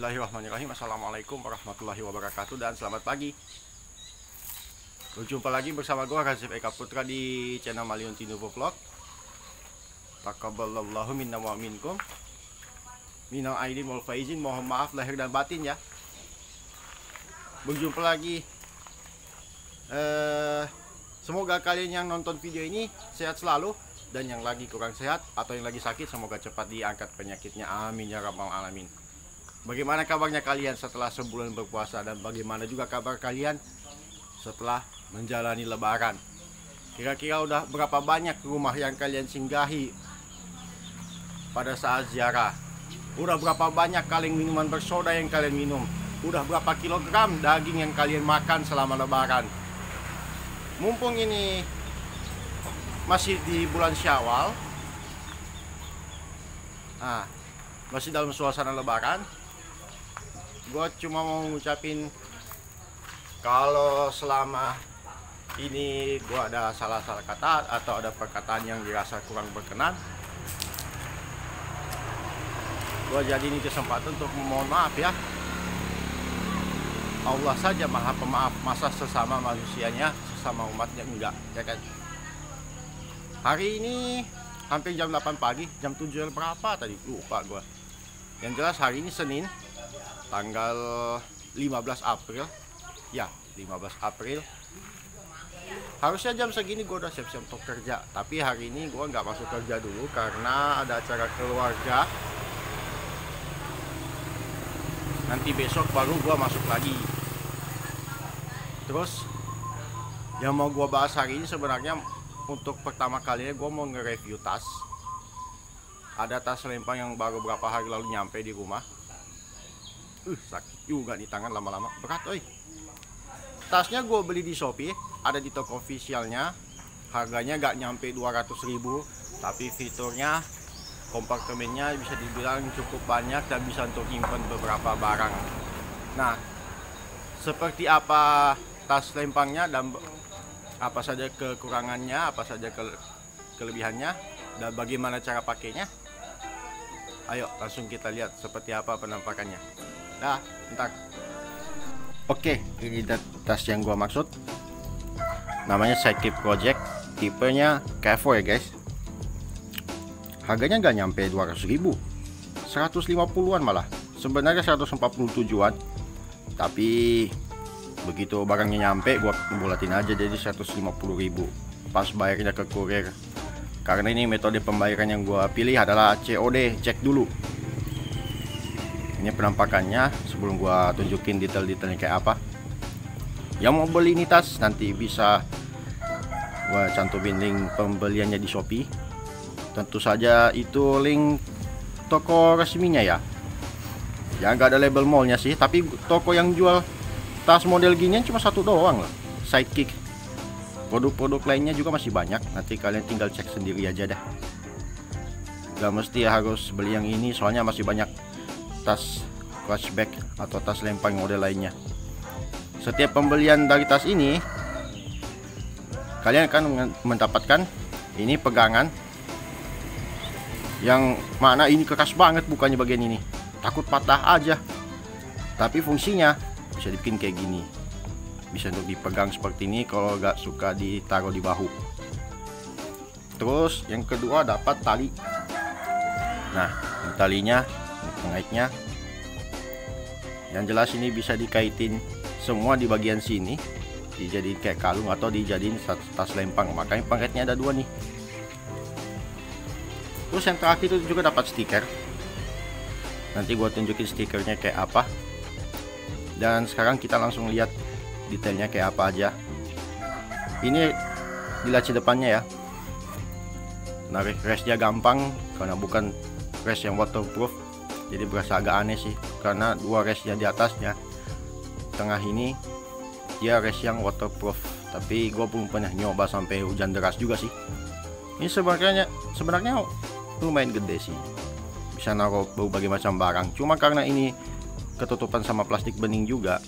Bismillahirrahmanirrahim. Assalamualaikum warahmatullahi wabarakatuh dan selamat pagi. Berjumpa lagi bersama gue Razif Eka Putra di channel Maliun Tinubu Vlog. Taqabbalallahu minna wa minkum. Minal aidin wal faizin, mohon maaf lahir dan batin ya. Berjumpa lagi. Semoga kalian yang nonton video ini sehat selalu, dan yang lagi kurang sehat atau yang lagi sakit semoga cepat diangkat penyakitnya, amin ya rabbal alamin. Bagaimana kabarnya kalian setelah sebulan berpuasa, dan bagaimana juga kabar kalian setelah menjalani lebaran? Kira-kira udah berapa banyak rumah yang kalian singgahi pada saat ziarah? Udah berapa banyak kaleng minuman bersoda yang kalian minum? Udah berapa kilogram daging yang kalian makan selama lebaran? Mumpung ini masih di bulan Syawal, masih dalam suasana lebaran, gue cuma mau ngucapin kalau selama ini gue ada salah-salah kata atau ada perkataan yang dirasa kurang berkenan, gue jadi ini kesempatan untuk memohon maaf ya. Allah saja maha pemaaf, masa sesama manusianya, sesama umatnya enggak, ya kan? Hari ini hampir jam 8 pagi, jam 7 berapa tadi lupa gue. Yang jelas hari ini Senin, tanggal 15 April. Ya, 15 April. Harusnya jam segini gue udah siap-siap untuk kerja, tapi hari ini gue nggak masuk kerja dulu karena ada acara keluarga. Nanti besok baru gue masuk lagi. Terus yang mau gue bahas hari ini sebenarnya, untuk pertama kalinya gue mau nge-review tas. Ada tas lempang yang baru beberapa hari lalu nyampe di rumah. Sakit juga di tangan lama-lama, berat oi. Tasnya gue beli di Shopee, ada di toko officialnya. Harganya gak nyampe 200.000, tapi fiturnya, kompartemennya bisa dibilang cukup banyak dan bisa untuk nyimpen beberapa barang. Nah, seperti apa tas lempangnya dan apa saja kekurangannya, apa saja kelebihannya, dan bagaimana cara pakainya, ayo langsung kita lihat seperti apa penampakannya. Nah, bentar. Oke, ini tas yang gua maksud. Namanya Sidekick Project, tipenya K4 ya guys. Harganya nggak nyampe 200.000, 150-an malah. Sebenarnya 147-an. Tapi begitu barangnya nyampe, gua bulatin aja jadi 150.000 pas bayarnya ke kurir. Karena ini metode pembayaran yang gua pilih adalah COD, cek dulu. Ini penampakannya sebelum gua tunjukin detail-detailnya kayak apa. Yang mau beli ini tas nanti bisa gua cantumin link pembeliannya di Shopee. Tentu saja itu link toko resminya ya. Ya nggak ada label mallnya sih, tapi toko yang jual tas model ginian cuma satu doang lah, Sidekick. Produk-produk lainnya juga masih banyak, nanti kalian tinggal cek sendiri aja dah. Gak mesti harus beli yang ini, soalnya masih banyak tas flashback atau tas lempang model lainnya. Setiap pembelian dari tas ini, kalian akan mendapatkan ini pegangan yang mana ini keras banget, bukannya bagian ini, takut patah aja. Tapi fungsinya bisa dibikin kayak gini, bisa untuk dipegang seperti ini kalau gak suka ditaruh di bahu. Terus yang kedua dapat tali. Nah, talinya, pengaitnya. Yang jelas ini bisa dikaitin semua di bagian sini, dijadiin kayak kalung atau dijadiin tas lempang. Makanya pengaitnya ada dua nih. Terus yang terakhir itu juga dapat stiker. Nanti gua tunjukin stikernya kayak apa. Dan sekarang kita langsung lihat detailnya kayak apa aja. Ini di laci depannya ya. Narik resnya gampang karena bukan res yang waterproof. Jadi berasa agak aneh sih, karena dua resnya di atasnya, tengah ini dia res yang waterproof. Tapi gue belum pernah nyoba sampai hujan deras juga sih. Ini sebenarnya lumayan gede sih, bisa naruh berbagai macam barang. Cuma karena ini ketutupan sama plastik bening juga,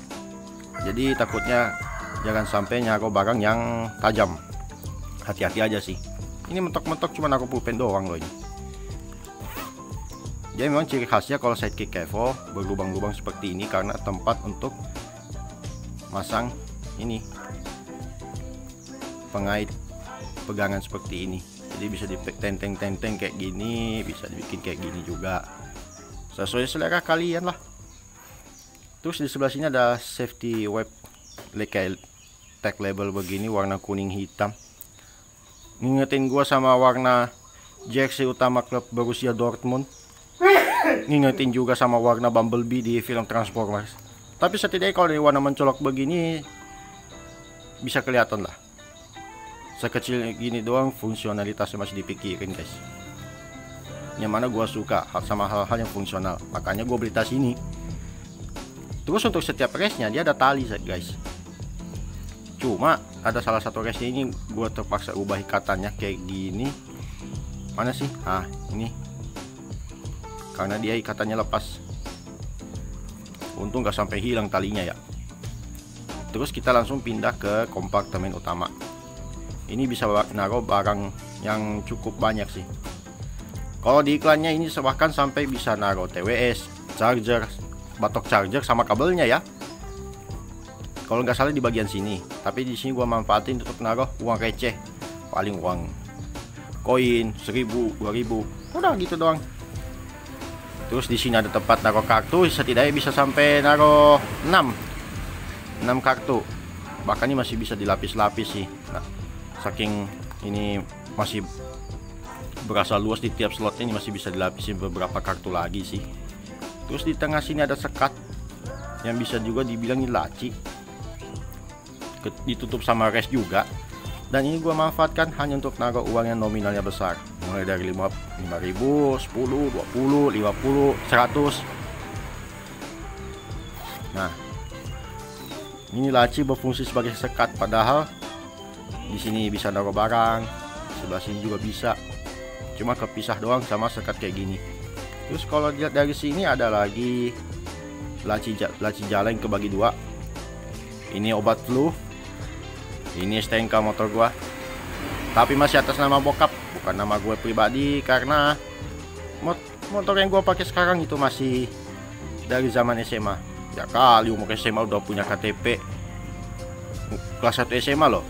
jadi takutnya jangan sampai naruh barang yang tajam. Hati-hati aja sih. Ini mentok-mentok cuma naruh pulpen doang loh ini. Dia memang ciri khasnya kalau Sidekick Kevo berlubang-lubang seperti ini karena tempat untuk masang ini pengait pegangan seperti ini. Jadi bisa ditenteng-tenteng kayak gini, bisa dibikin kayak gini juga, sesuai selera kalian lah. Terus di sebelah sini ada safety web kayak tag label begini warna kuning hitam, ngingetin gua sama warna jersey utama klub Borussia Dortmund, ngingetin juga sama warna Bumblebee di film Transformers. Tapi setidaknya kalau dari warna mencolok begini bisa kelihatan lah. Sekecil gini doang fungsionalitasnya masih dipikirin guys. Yang mana gua suka sama hal-hal yang fungsional, makanya gua beli tas ini. Terus untuk setiap race-nya dia ada tali guys. Cuma ada salah satu race ini gua terpaksa ubah ikatannya kayak gini. Mana sih? Ah, ini. Karena dia ikatannya lepas. Untung gak sampai hilang talinya ya. Terus kita langsung pindah ke kompartemen utama. Ini bisa naruh barang yang cukup banyak sih. Kalau di iklannya ini bahkan sampai bisa naruh TWS, charger, batok charger sama kabelnya ya. Kalau nggak salah di bagian sini. Tapi di sini gua manfaatin untuk naruh uang receh, paling uang koin 1000, 2000, udah gitu doang. Terus di sini ada tempat naruh kartu, setidaknya bisa sampai naruh 6 kartu. Bahkan ini masih bisa dilapis-lapis sih. Nah, saking ini masih berasa luas di tiap slot ini masih bisa dilapisin beberapa kartu lagi sih. Terus di tengah sini ada sekat yang bisa juga dibilang ini laci, ditutup sama res juga. Dan ini gua manfaatkan hanya untuk naruh uang yang nominalnya besar, mulai dari 5.000, 10, 20, 50, 100. Nah, ini laci berfungsi sebagai sekat, padahal di sini bisa naruh barang, sebelah sini juga bisa. Cuma kepisah doang sama sekat kayak gini. Terus kalau dilihat dari sini ada lagi laci jala yang kebagi dua. Ini obat flu. Ini STNK motor gua. Tapi masih atas nama bokap, bukan nama gue pribadi, karena motor yang gua pakai sekarang itu masih dari zaman SMA. Ya kali umur SMA udah punya KTP. Kelas 1 SMA loh.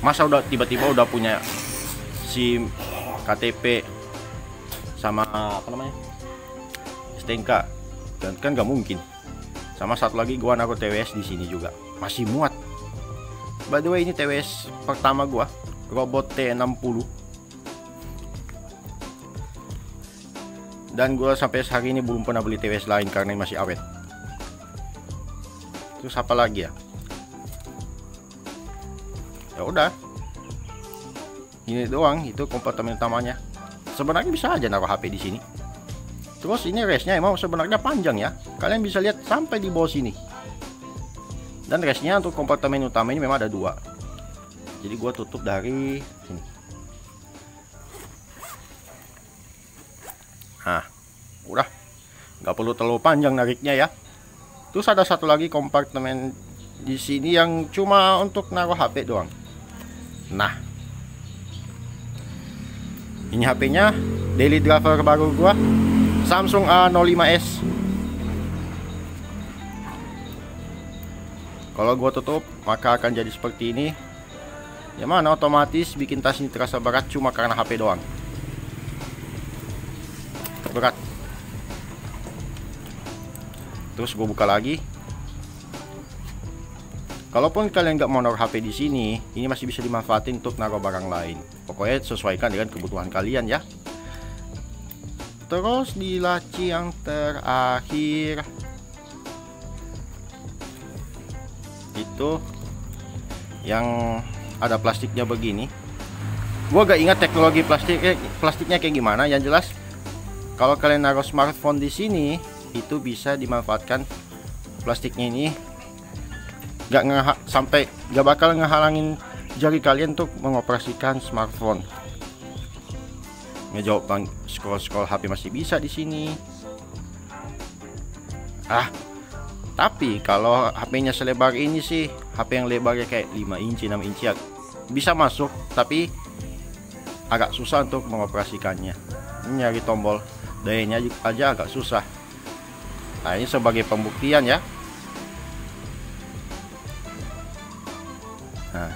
Masa udah tiba-tiba udah punya SIM, KTP sama apa namanya, STNK, dan kan nggak mungkin. Sama satu lagi gua naruh TWS di sini juga masih muat. By the way, ini TWS pertama gua, Robot T60, dan gua sampai hari ini belum pernah beli TWS lain karena ini masih awet. Terus apa lagi ya? Ya udah, ini doang, itu kompartemen utamanya. Sebenarnya bisa aja naruh HP di sini. Terus ini race-nya emang sebenarnya panjang ya, kalian bisa lihat sampai di bawah sini. Dan race-nya untuk kompartemen utama ini memang ada 2. Jadi gua tutup dari sini. Nah, udah, nggak perlu terlalu panjang nariknya ya. Terus ada satu lagi kompartemen di sini yang cuma untuk naruh HP doang. Nah, ini HP-nya daily driver baru gua, Samsung A05s. Kalau gua tutup maka akan jadi seperti ini. Yang mana otomatis bikin tas ini terasa berat cuma karena HP doang. Berat. Terus gua buka lagi. Kalaupun kalian nggak mau naruh HP di sini, ini masih bisa dimanfaatin untuk naruh barang lain. Pokoknya sesuaikan dengan kebutuhan kalian ya. Terus di laci yang terakhir itu yang ada plastiknya begini. Gua gak ingat teknologi plastiknya kayak gimana. Yang jelas kalau kalian naruh smartphone di sini itu bisa dimanfaatkan plastiknya ini. Gak bakal ngehalangin jari kalian untuk mengoperasikan smartphone. Ngejawab scroll HP masih bisa di sini. Tapi kalau HP-nya selebar ini sih, HP yang lebarnya kayak 5 inci, 6 inci ya, bisa masuk, tapi agak susah untuk mengoperasikannya. Ini nyari tombol dayanya aja agak susah. Nah, ini sebagai pembuktian ya. Nah,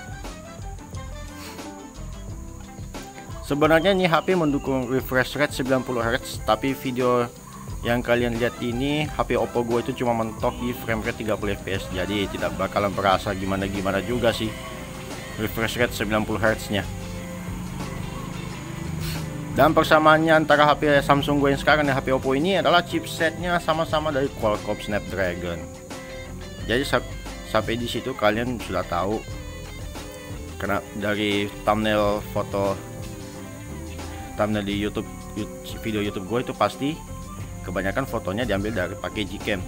sebenarnya ini HP mendukung refresh rate 90 Hz, tapi video yang kalian lihat ini HP Oppo gue itu cuma mentok di frame rate 30 fps, jadi tidak bakalan berasa gimana-gimana juga sih refresh rate 90 Hz nya. Dan persamaannya antara HP Samsung gue yang sekarang dan HP Oppo ini adalah chipsetnya sama-sama dari Qualcomm Snapdragon. Jadi sampai di situ kalian sudah tahu, karena dari thumbnail di video YouTube gue itu pasti kebanyakan fotonya diambil dari pakai Gcam.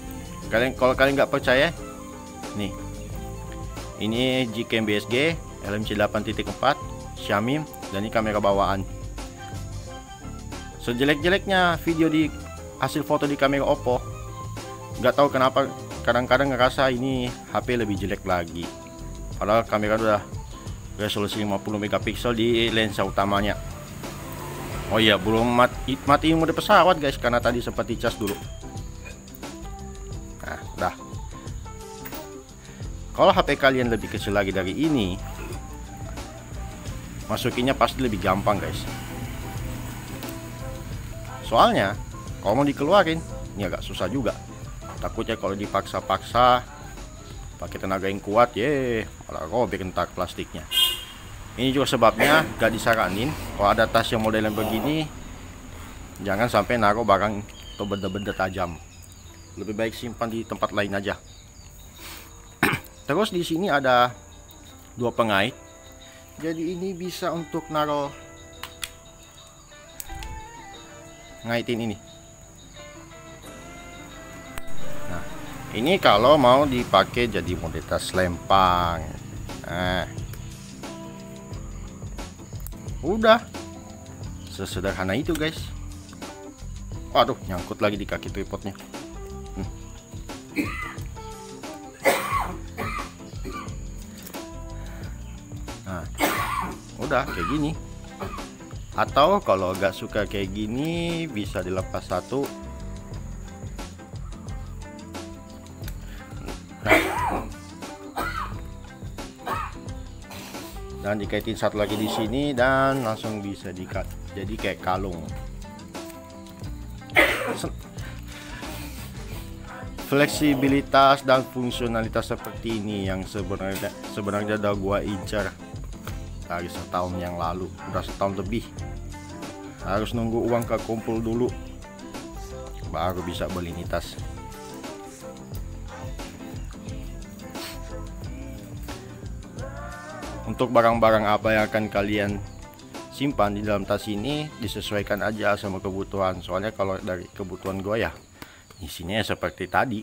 Kalau kalian nggak percaya, nih, ini Gcam BSG LMC 8.4 Xiaomi, dan ini kamera bawaan. Sejelek-jeleknya video di hasil foto di kamera Oppo, nggak tahu kenapa kadang-kadang ngerasa ini HP lebih jelek lagi, padahal kamera udah resolusi 50 megapiksel di lensa utamanya. Oh iya, belum matiin mode pesawat guys, karena tadi sempat dicas dulu. Nah, udah. Kalau HP kalian lebih kecil lagi dari ini, masukinnya pasti lebih gampang guys. Soalnya kalau mau dikeluarin ini agak susah juga. Takutnya kalau dipaksa-paksa pakai tenaga yang kuat, malah robek entar plastiknya. Ini juga sebabnya gak disaranin kalau ada tas yang modelnya begini, jangan sampai naruh barang atau benda-benda tajam. Lebih baik simpan di tempat lain aja. Terus di sini ada dua pengait. Jadi ini bisa untuk naruh ngaitin ini. Nah, ini kalau mau dipakai jadi model tas lempang. Nah, udah sesederhana itu guys. Waduh, nyangkut lagi di kaki tripodnya. Nah, udah kayak gini. Atau kalau gak suka kayak gini, bisa dilepas satu. Dan dikaitin satu lagi di sini dan langsung bisa dikat jadi kayak kalung. Fleksibilitas dan fungsionalitas seperti ini yang sebenarnya udah gua incar dari setahun yang lalu, udah setahun lebih. Harus nunggu uang kekumpul dulu baru bisa beli ini tas. Untuk barang-barang apa yang akan kalian simpan di dalam tas ini disesuaikan aja sama kebutuhan. Soalnya kalau dari kebutuhan gue ya isinya seperti tadi.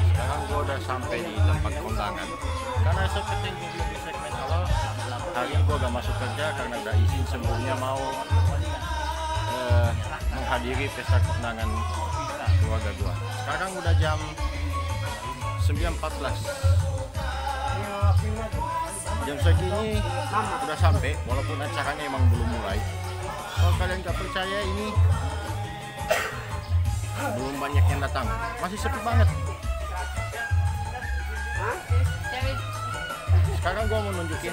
Sekarang gue udah sampai di tempat kondangan. Karena seperti yang gue bilang di segmen awal, hari ini gue gak masuk kerja karena udah izin sebelumnya mau menghadiri pesta kondangan keluarga gua. Sekarang udah jam 9.14. Jam segini udah sampai, walaupun acaranya emang belum mulai. Kalau kalian gak percaya, ini belum banyak yang datang, masih sepi banget. Sekarang gua mau nunjukin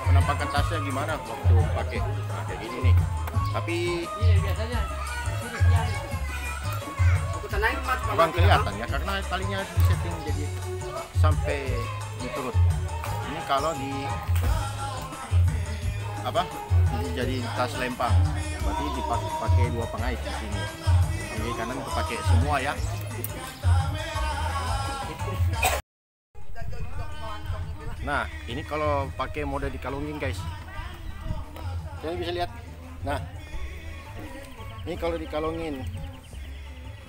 penampakan tasnya gimana waktu pakai. Nah, kayak gini nih. Tapi kurang kelihatan ya karena talinya disetting jadi sampai diturut. Ini kalau di jadi tas lempang, berarti dipakai dua pengait di sini. Kiri kanan dipakai semua ya. Nah, ini kalau pakai mode dikalungin guys, kalian bisa lihat. Nah, ini kalau dikalungin,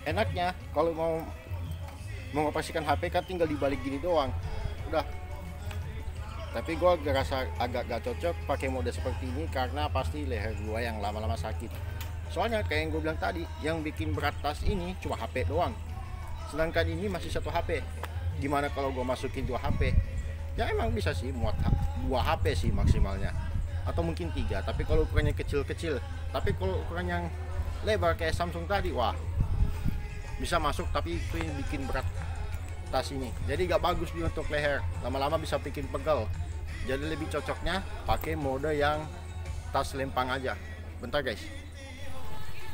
enaknya kalau mau mengoperasikan HP kan tinggal dibalik gini doang, udah. Tapi gue ngerasa agak gak cocok pakai mode seperti ini karena pasti leher gue yang lama-lama sakit. Soalnya kayak yang gue bilang tadi, yang bikin berat tas ini cuma HP doang. sedangkan ini masih satu HP. Gimana kalau gue masukin 2 HP? Ya emang bisa sih muat 2 HP sih maksimalnya, atau mungkin 3, tapi kalau ukurannya kecil-kecil. Tapi kalau ukuran yang lebar kayak Samsung tadi, wah bisa masuk, tapi itu yang bikin berat tas ini. Jadi gak bagus dia untuk leher, lama-lama bisa bikin pegel. Jadi lebih cocoknya pakai mode yang tas lempang aja. Bentar guys.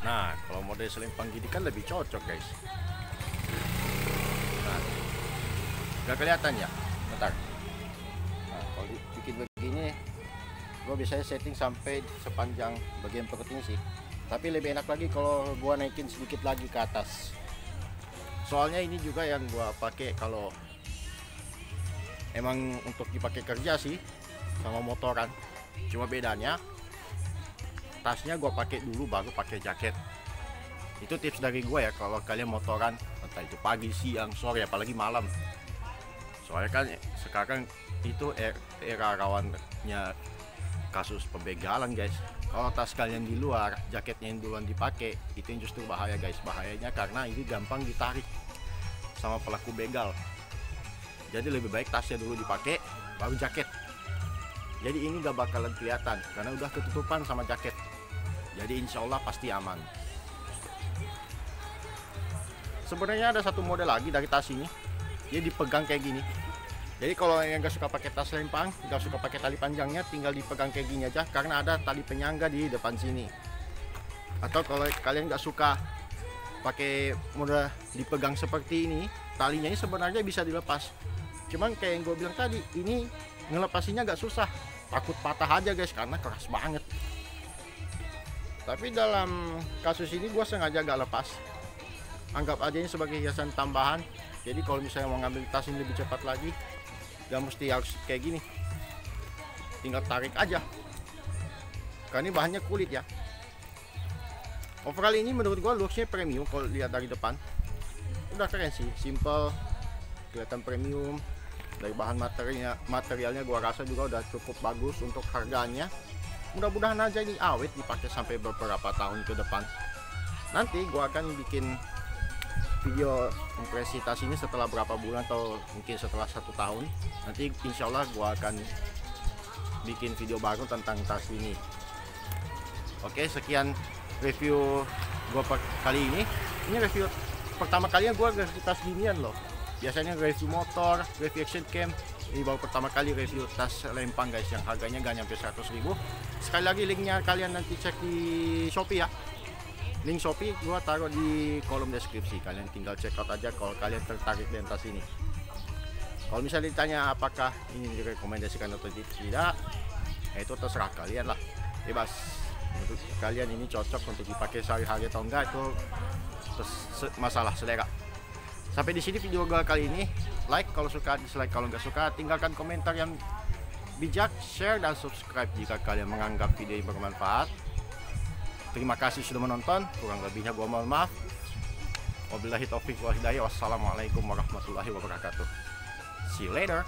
Nah, kalau mode selempang gini kan lebih cocok guys. Nah, gak kelihatan ya? Bentar. Nah, kalau bikin begini, gue biasanya setting sampai sepanjang bagian perut ini sih. Tapi lebih enak lagi kalau gue naikin sedikit lagi ke atas. Soalnya ini juga yang gue pakai kalau emang untuk dipakai kerja sih, sama motoran. Cuma bedanya tasnya gue pakai dulu baru pakai jaket. Itu tips dari gue ya, kalau kalian motoran entah itu pagi, siang, sore, apalagi malam. Soalnya kan sekarang itu era rawannya kasus pembegalan guys. Kalau tas kalian di luar, jaketnya yang duluan dipakai, itu yang justru bahaya guys. Bahayanya karena ini gampang ditarik sama pelaku begal. Jadi lebih baik tasnya dulu dipakai baru jaket. Jadi ini gak bakalan kelihatan karena udah ketutupan sama jaket. Jadi insya Allah pasti aman. Sebenarnya ada satu model lagi dari tas ini, dia dipegang kayak gini. Jadi kalau yang gak suka pakai tas lempang, gak suka pakai tali panjangnya, tinggal dipegang kayak gini aja karena ada tali penyangga di depan sini. Atau kalau kalian gak suka pakai mode dipegang seperti ini, talinya ini sebenarnya bisa dilepas. Cuman kayak yang gue bilang tadi, ini ngelepasinya gak susah, takut patah aja guys karena keras banget. Tapi dalam kasus ini gue sengaja gak lepas, anggap aja ini sebagai hiasan tambahan. Jadi kalau misalnya mau ngambil tas ini lebih cepat lagi, gak mesti harus kayak gini, tinggal tarik aja karena ini bahannya kulit ya. Overall ini menurut gue looksnya premium. Kalau lihat dari depan udah keren sih, simple, kelihatan premium. Dari bahan materialnya gua rasa juga udah cukup bagus untuk harganya. Mudah-mudahan aja ini awet dipakai sampai beberapa tahun ke depan. Nanti gua akan bikin video impresi tas ini setelah berapa bulan atau mungkin setelah 1 tahun. Nanti insya Allah gua akan bikin video baru tentang tas ini. Oke, sekian review gua kali ini. Ini review pertama kalinya gua review tas ginian loh. Biasanya review motor, review action cam. Ini baru pertama kali review tas lempang guys, yang harganya gak nyampe 100.000. Sekali lagi linknya kalian nanti cek di Shopee ya. Link Shopee gua taruh di kolom deskripsi. Kalian tinggal check out aja kalau kalian tertarik dengan tas ini. Kalau misalnya ditanya apakah ini direkomendasikan atau tidak, itu terserah kalian lah, bebas. Menurut kalian ini cocok untuk dipakai sehari-hari atau enggak, itu masalah selera. Sampai di sini video gue kali ini. Like kalau suka, dislike kalau nggak suka. Tinggalkan komentar yang bijak, share dan subscribe jika kalian menganggap video ini bermanfaat. Terima kasih sudah menonton. Kurang lebihnya gue mohon maaf. Wabillahi taufiq wal hidayah. Wassalamualaikum warahmatullahi wabarakatuh. See you later.